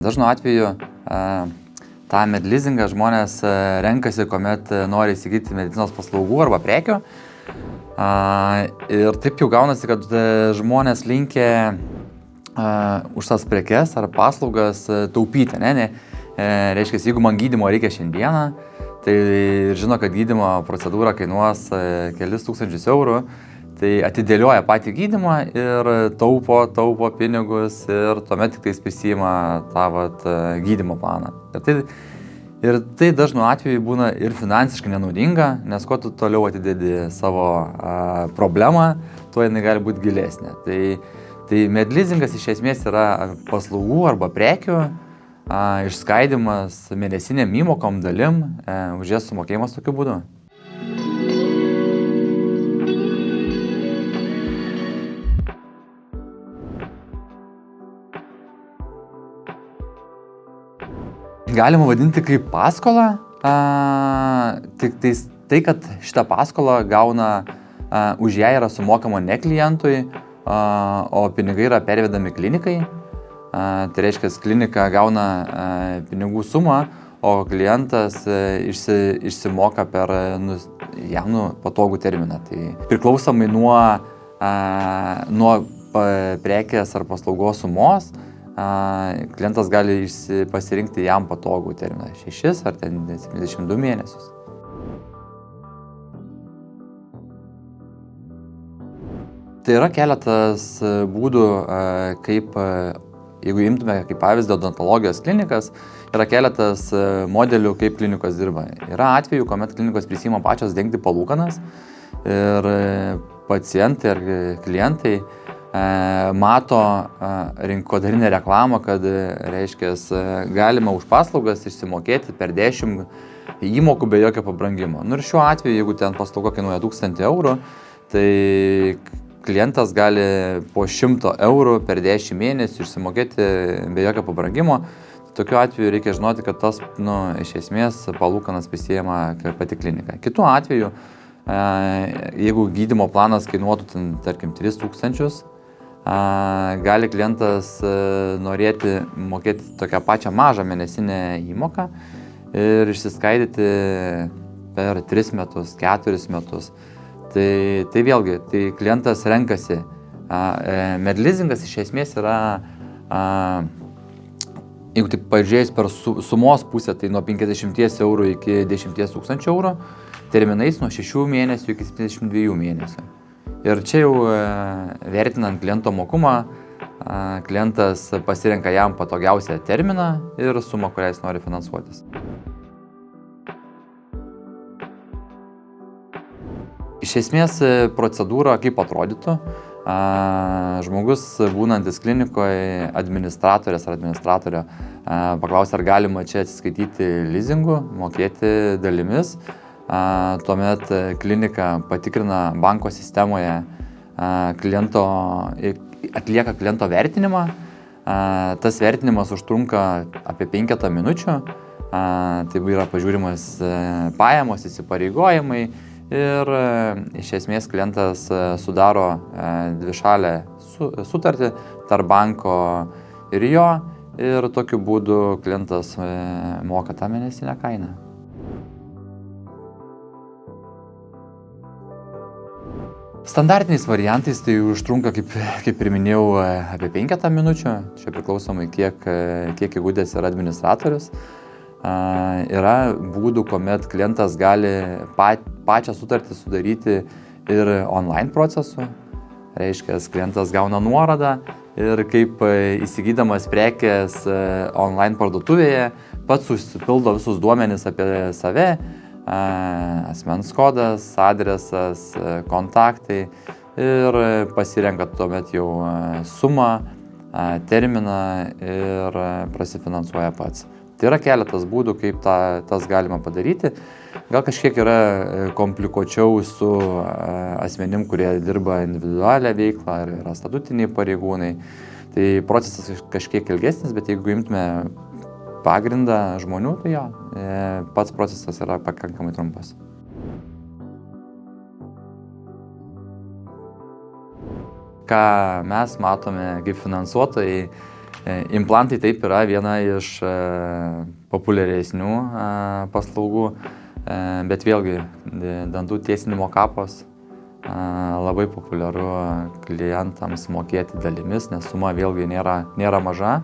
Dažnu atveju tą medlizingą žmonės renkasi, kuomet nori įsigyti medicinos paslaugų arba prekių. Ir taip jau gaunasi, kad žmonės linkę už tas prekes ar paslaugas taupyti. Reiškia, jeigu man gydymo reikia šiandieną, tai žino, kad gydymo procedūra kainuos kelis tūkstančius eurų, tai atidėlioja patį gydymą ir taupo pinigus ir tuomet tik tais prisima tą gydymo planą. Ir tai dažnu atveju būna ir finansiškai nenaudinga, nes kuo tu toliau atidedi savo problemą, tuo jinai gali būti gilesnė. Tai medlizingas iš esmės yra paslaugų arba prekių išskaidimas mėnesiniam įmokom dalim, už jas sumokėjimas tokiu būdu. Galima vadinti kaip paskolą, tik tai, kad šitą paskolą gauna, už ją yra sumokama ne klientui, o pinigai yra pervedami klinikai. Tai reiškia, klinika gauna pinigų sumą, o klientas išsimoka per jam patogų terminą. Tai priklausomai nuo prekės ar paslaugos sumos, klientas gali pasirinkti jam patogų terminą 6 ar 72 mėnesius. Tai yra keletas būdų, kaip, jeigu imtume kaip pavyzdį odontologijos klinikas, yra keletas modelių, kaip klinikos dirba. Yra atvejų, kuomet klinikos prisima pačios dengti palūkanas ir pacientai ar klientai mato rinkodarinę reklamą, kad, reiškia, galima už paslaugas išsimokėti per 10 įmokų be jokio pabrangimo. Ir šiuo atveju, jeigu ten paslauga kainuoja 1000 eurų, tai klientas gali po 100 eurų per 10 mėnesių išsimokėti be jokio pabrangimo. Tokiu atveju reikia žinoti, kad tas, iš esmės, palūkanas prisijama pati klinika. Kitu atveju, jeigu gydymo planas kainuotų, tarkim, 3000, gali klientas norėti mokėti tokią pačią mažą mėnesinę įmoką ir išsiskaidyti per 3 metus, 4 metus. Tai vėlgi, tai klientas renkasi. Medlizingas iš esmės yra, jeigu taip pažiūrėjus per sumos pusę, tai nuo 50 eurų iki 10 000 eurų, terminais nuo 6 mėnesių iki 72 mėnesių. Ir čia jau vertinant kliento mokumą, klientas pasirenka jam patogiausią terminą ir sumą, kurią jis nori finansuotis. Iš esmės procedūra kaip atrodytų, žmogus būnantis klinikoje administratorės ar administratorio paklausia, ar galima čia atsiskaityti lizingu, mokėti dalimis. Tuomet klinika patikrina banko sistemoje, atlieka kliento vertinimą. Tas vertinimas užtrunka apie 5 minučių. Tai yra pažiūrimas pajamos, įsipareigojimai. Ir iš esmės klientas sudaro dvišalę sutartį tarp banko ir jo, ir tokiu būdu klientas moka tą mėnesinę kainą. Standartiniais variantais tai užtrunka, kaip ir minėjau, apie 5 minučių, čia priklausomai kiek įgudęs yra administratorius. Yra būdų, kuomet klientas gali pačią sutartį sudaryti ir online procesu. Reiškia, klientas gauna nuorodą ir kaip įsigydamas prekės online parduotuvėje, pats užsipildo visus duomenis apie save, asmens kodas, adresas, kontaktai ir pasirenka tuomet jau sumą, terminą ir prasifinansuoja pats. Tai yra keletas būdų, kaip tas galima padaryti. Gal kažkiek yra komplikuočiau su asmenim, kurie dirba individualią veiklą ar yra statutiniai pareigūnai. Tai procesas kažkiek ilgesnis, bet jeigu imtume pagrindą žmonių, tai jo, pats procesas yra pakankamai trumpas. Ką mes matome kaip finansuotojai, Implantai taip yra viena iš populiaresnių paslaugų, bet vėlgi dantų tiesinimo kapas labai populiaru klientams mokėti dalimis, nes suma vėlgi nėra maža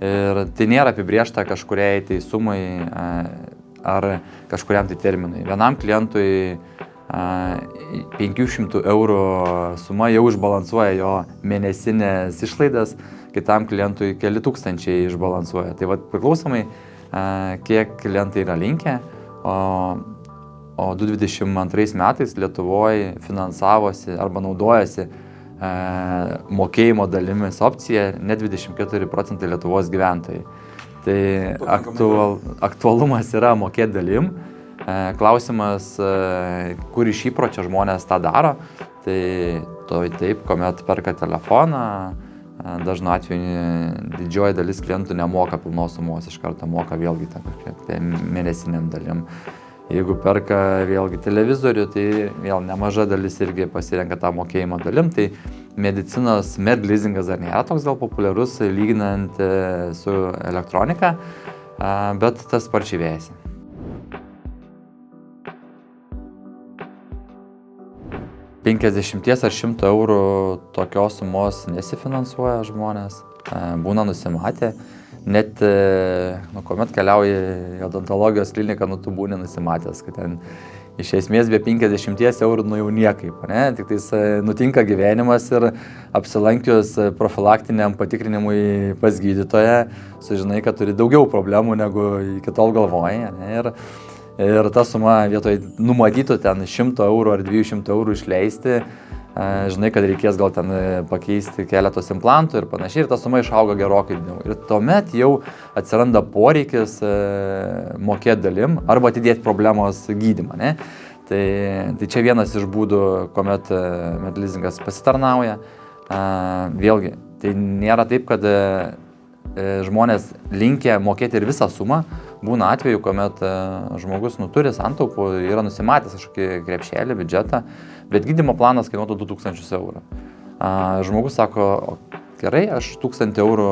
ir tai nėra apibrėžta kažkuriai tai sumai ar kažkuriam tai terminui. Vienam klientui 500 eurų suma jau išbalansuoja jo mėnesinės išlaidas, kitam klientui keli tūkstančiai išbalansuoja. Tai priklausomai, kiek klientai yra linkę, o 2022 metais Lietuvoje finansavosi arba naudojasi mokėjimo dalimis opcija net 24% Lietuvos gyventojai. Tai aktualumas yra mokėti dalim. Klausimas, kur iš įpročio žmonės tą daro, tai taip, kuomet perka telefoną, dažnu atveju didžioji dalis klientų nemoka pilnos sumos, iš karto moka vėlgi mėnesiniam dalim. Jeigu perka vėlgi televizorių, tai vėl nemaža dalis irgi pasirenka tą mokėjimo dalim, tai medicinos medleasingas dar nėra toks gal populiarus lyginant su elektronika, bet tas sparčiai vejasi. 50 ar 100 eurų tokios sumos nesifinansuoja žmonės, būna nusimatę. Net, kuomet keliauji į odontologijos kliniką, tu būni nusimatęs, kad ten iš esmės be 50 eurų jau niekaip, ne? Tik tais nutinka gyvenimas ir apsilankius profilaktiniam patikrinimui pas gydytoją, sužinai, kad turi daugiau problemų negu iki tol galvojai, ne? Ir ta suma vietoj numatytų ten 100 eurų ar 200 eurų išleisti, žinai, kad reikės gal ten pakeisti keletos implantų ir panašiai, ir ta suma išauga gerokai. Ir tuomet jau atsiranda poreikis mokėti dalim arba atidėti problemos gydymą, ne? Tai čia vienas iš būdų, kuomet medleasingas pasitarnauja. Vėlgi, tai nėra taip, kad žmonės linkę mokėti ir visą sumą. Būna atveju, kuomet žmogus turi santaupų, yra nusimatęs kažkokį krepšelį, biudžetą, bet gydymo planas kainuotų 2000 eurų. Žmogus sako, gerai, aš 1000 eurų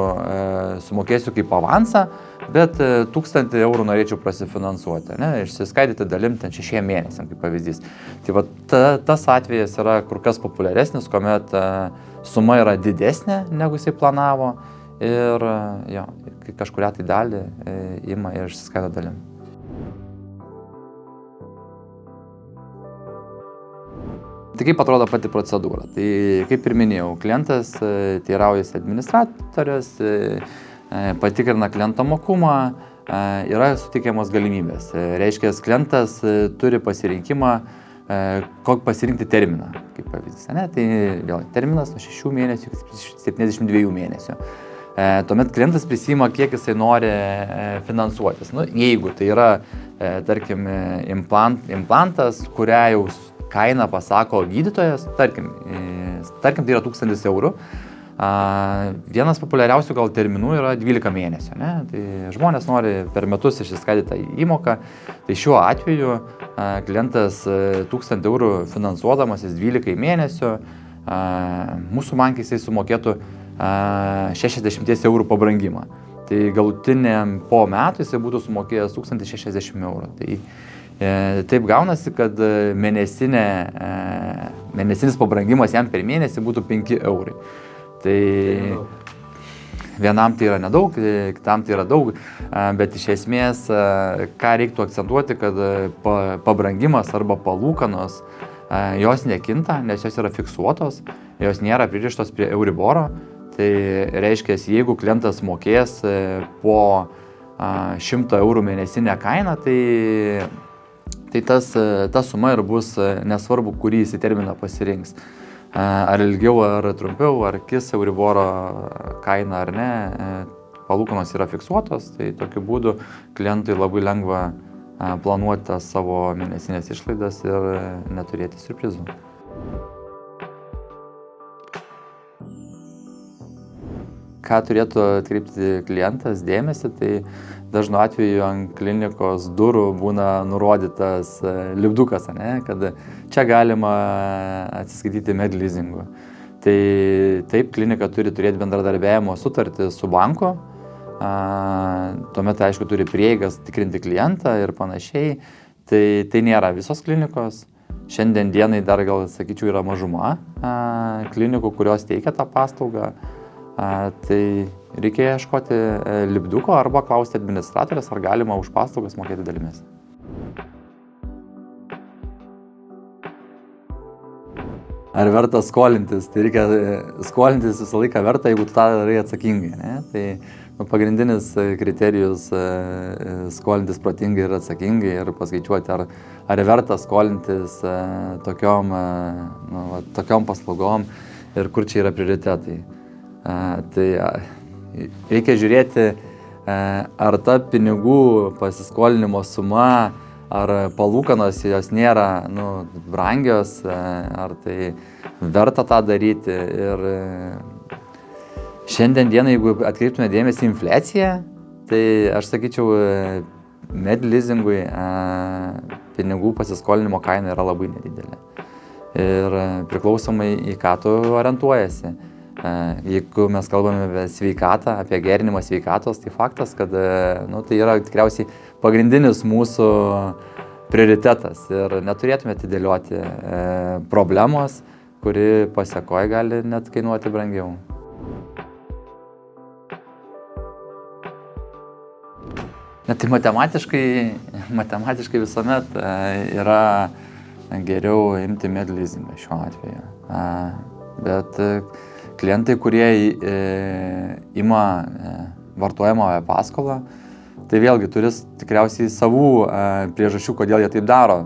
sumokėsiu kaip avansą, bet 1000 eurų norėčiau prasifinansuoti, ne? Išsiskaidyti dalim ten 6 mėnesiam, kaip pavyzdys. Tai tas atvejas yra kur kas populiaresnis, kuomet suma yra didesnė, negu jisai planavo. Ir kažkurią tai dalį ima ir išsiskaito dalim. Tai kaip atrodo pati procedūra? Tai kaip ir minėjau, klientas teiraujasi administratorės, patikrina kliento mokumą, yra suteikiamos galimybės. Reiškia, klientas turi pasirinkimą, kokį pasirinkti terminą, kaip pavyzdys. Tai vėl terminas nuo 6 mėnesių iki 72 mėnesių. Tuomet klientas prisima, kiek jisai nori finansuotis. Jeigu tai yra, tarkim, implantas, kurią jau kainą pasako gydytojas, tarkim, tai yra 1000 eurų. Vienas populiariausių gal terminų yra 12 mėnesių, ne? Tai žmonės nori per metus išsiskaidyti tą įmoką. Tai šiuo atveju klientas 1000 eurų finansuodamasis 12 mėnesių, mūsų bankai jisai sumokėtų 60 eurų pabrangimą. Tai galutiniam po metų jisai būtų sumokėjęs 1060 eurų. Tai taip gaunasi, kad mėnesinis pabrangimas jam per mėnesį būtų 5 eurai. Tai vienam tai yra nedaug, kitam tai yra daug, bet iš esmės, ką reiktų akcentuoti, kad pabrangimas arba palūkanos, jos nekinta, nes jos yra fiksuotos, jos nėra pririštos prie Euriboro. Tai reiškia, jeigu klientas mokės po 100 eurų mėnesinę kainą, tai ta suma ir bus nesvarbu, kurį jis terminą pasirinks. Ar ilgiau, ar trumpiau, ar kis Euriboro kaina ar ne, palūkanos yra fiksuotos, tai tokiu būdu klientui labai lengva planuoti savo mėnesinės išlaidas ir neturėti siurprizų. Ką turėtų atkreipti klientas dėmesį, tai dažnu atveju ant klinikos durų būna nurodytas lipdukas, ne? Kad čia galima atsiskaityti medleasingu. Tai taip, klinika turi turėti bendradarbiavimo sutartį su banku, tuomet, aišku, turi prieigas tikrinti klientą ir panašiai. Tai nėra visos klinikos. Šiandien dienai dar gal, sakyčiau, yra mažuma klinikų, kurios teikia tą paslaugą. Tai reikia ieškoti lipduko arba klausti administratorės, ar galima už paslaugas mokėti dalimis. Ar verta skolintis? Tai reikia skolintis visą laiką verta, jeigu tu tą darai atsakingai. Ne? Tai pagrindinis kriterijus skolintis protingai ir atsakingai ir paskaičiuoti, ar verta skolintis tokiom paslaugom ir kur čia yra prioritetai. Tai reikia žiūrėti, ar ta pinigų pasiskolinimo suma, ar palūkanos jos nėra brangios, ar tai verta tą daryti. Ir šiandien dieną, jeigu atkreiptume dėmesį į infliaciją, tai aš sakyčiau, medleasingui pinigų pasiskolinimo kaina yra labai nedidelė. Ir priklausomai į ką tu orientuojasi. Jeigu mes kalbame apie sveikatą, apie gerinimą sveikatos, tai faktas, kad tai yra tikriausiai pagrindinis mūsų prioritetas ir neturėtume atidėlioti problemos, kuri pasekoje gali net kainuoti brangiau. Tai matematiškai visuomet yra geriau imti medleasingą šiuo atveju. Bet klientai, kurie ima vartojamąją paskolą, tai vėlgi turi tikriausiai savų priežasčių, kodėl jie taip daro.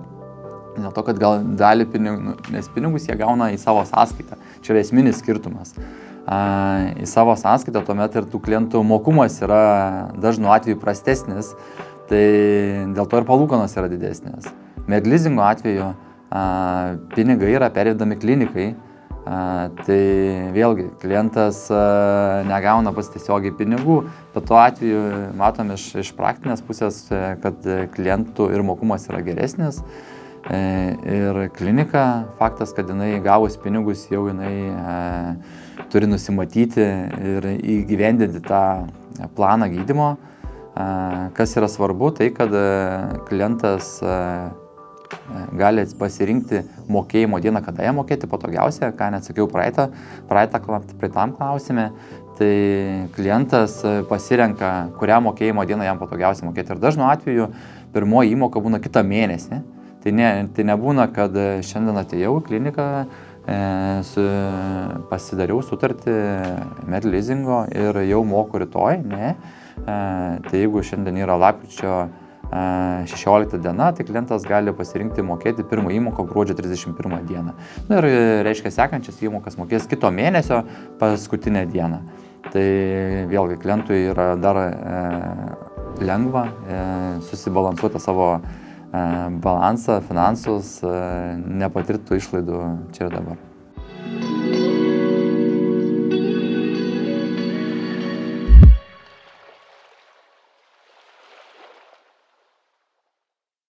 Dėl to, kad gal dalį pinigų, nes pinigus jie gauna į savo sąskaitą. Čia yra esminis skirtumas. Į savo sąskaitą tuomet ir tų klientų mokumas yra dažnu atveju prastesnis, tai dėl to ir palūkanos yra didesnės. Medleasingo atveju pinigai yra pervedami klinikai. Tai vėlgi klientas negauna pats tiesiogiai pinigų, bet tuo atveju matom iš praktinės pusės, kad klientų ir mokumas yra geresnis. Ir klinika, faktas, kad jinai gavus pinigus jau jinai turi nusimatyti ir įgyvendinti tą planą gydymo. Kas yra svarbu, tai kad klientas gali pasirinkti mokėjimo dieną, kada ją mokėti patogiausia, ką neatsakiau praeitam klausime. Tai klientas pasirenka, kurią mokėjimo dieną jam patogiausia mokėti. Ir dažnu atveju pirmoji įmoka būna kitą mėnesį. Tai nebūna, kad šiandien atėjau į kliniką, pasidariau sutartį medleasingo ir jau moku rytoj. Ne. Tai jeigu šiandien yra lapkričio 16 diena, tai klientas gali pasirinkti mokėti pirmą įmoką gruodžio 31 dieną. Ir reiškia, sekančias įmokas mokės kito mėnesio paskutinę dieną. Tai vėlgi klientui yra dar lengva susibalansuoti savo balansą, finansus, nepatirtų išlaidų čia ir dabar.